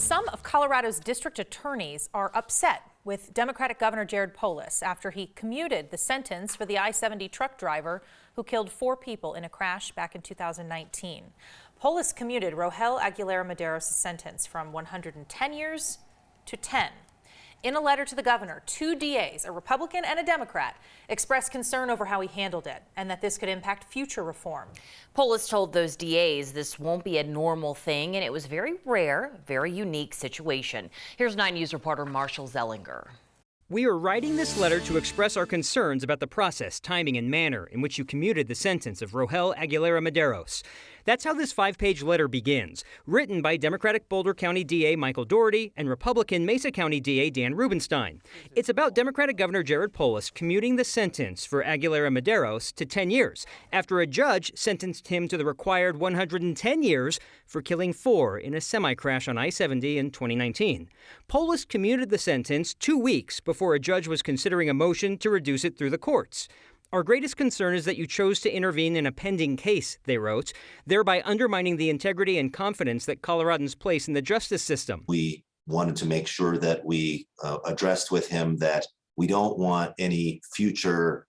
Some of Colorado's district attorneys are upset with Democratic Governor Jared Polis after he commuted the sentence for the I-70 truck driver who killed 4 people in a crash back in 2019. Polis commuted Rohel Aguilera Madero's sentence from 110 years to 10. In a letter to the governor, 2 DAs, a Republican and a Democrat, expressed concern over how he handled it and that this could impact future reform. Polis told those DAs this won't be a normal thing and it was very rare, very unique situation. Here's 9 News reporter Marshall Zellinger. We are writing this letter to express our concerns about the process, timing, and manner in which you commuted the sentence of Rohel Aguilera Maderos. That's how this 5-page letter begins, written by Democratic Boulder County DA Michael Doherty and Republican Mesa County DA Dan Rubenstein. It's about Democratic Governor Jared Polis commuting the sentence for Aguilera Maderos to 10 years, after a judge sentenced him to the required 110 years for killing 4 in a semi-crash on I-70 in 2019. Polis commuted the sentence 2 weeks before a judge was considering a motion to reduce it through the courts. Our greatest concern is that you chose to intervene in a pending case, they wrote, thereby undermining the integrity and confidence that Coloradans place in the justice system. We wanted to make sure that we addressed with him that we don't want any future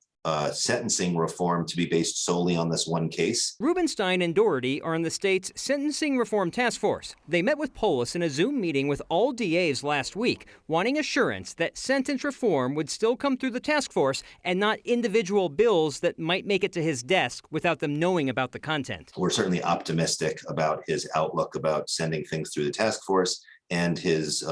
sentencing reform to be based solely on this one case. Rubenstein and Doherty are on the state's Sentencing Reform Task Force. They met with Polis in a Zoom meeting with all DAs last week, wanting assurance that sentence reform would still come through the task force and not individual bills that might make it to his desk without them knowing about the content. We're certainly optimistic about his outlook about sending things through the task force and his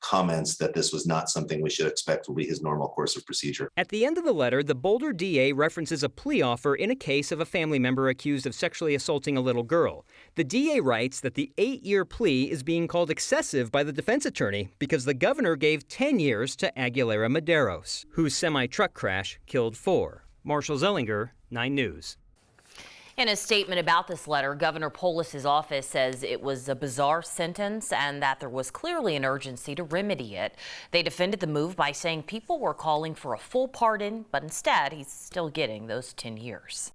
comments that this was not something we should expect will be his normal course of procedure. At the end of the letter, the Boulder DA references a plea offer in a case of a family member accused of sexually assaulting a little girl. The DA writes that the 8-year plea is being called excessive by the defense attorney because the governor gave 10 years to Aguilera Maderos, whose semi-truck crash killed 4. Marshall Zellinger, 9 News. In a statement about this letter, Governor Polis's office says it was a bizarre sentence and that there was clearly an urgency to remedy it. They defended the move by saying people were calling for a full pardon, but instead he's still getting those 10 years.